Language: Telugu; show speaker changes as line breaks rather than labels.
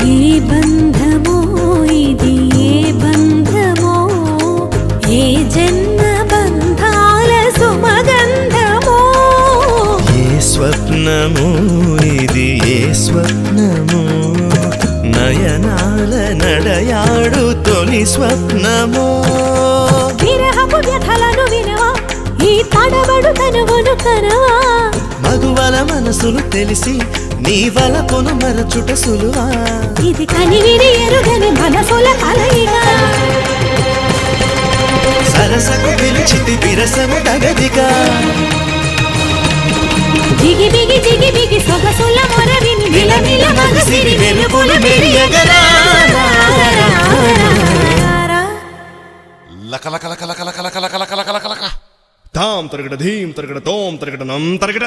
ఏ బంధమో ఇది ఏ బంధమో ఏ జన్మ బంధాల సుమగంధమో
ఏ స్వప్నమో ఇది ఏ స్వప్నమో నయనాల నడయాడు తొలి స్వప్నమో
విరహపు వ్యథలను వినవా ఈ తడబడు తనువును కనవా
మగువల మనసులు తెలిసి నీ వలపును మరచుట సులువా
ఇది కనివిని ఎరుగని మనసుల కలయిగా
సరసకు పిలిచితి విరసము తగదిగా
జిగి బిగి జిగి బిగి సొగసుల మొరవిని మిలమిల మగసిరి వెలుపుల మెరియగరా
లక లక లక లక లక లక లక లక లక లక
తాం తరగడ ధీం తరగడ తోం తరగడ నం తరగడ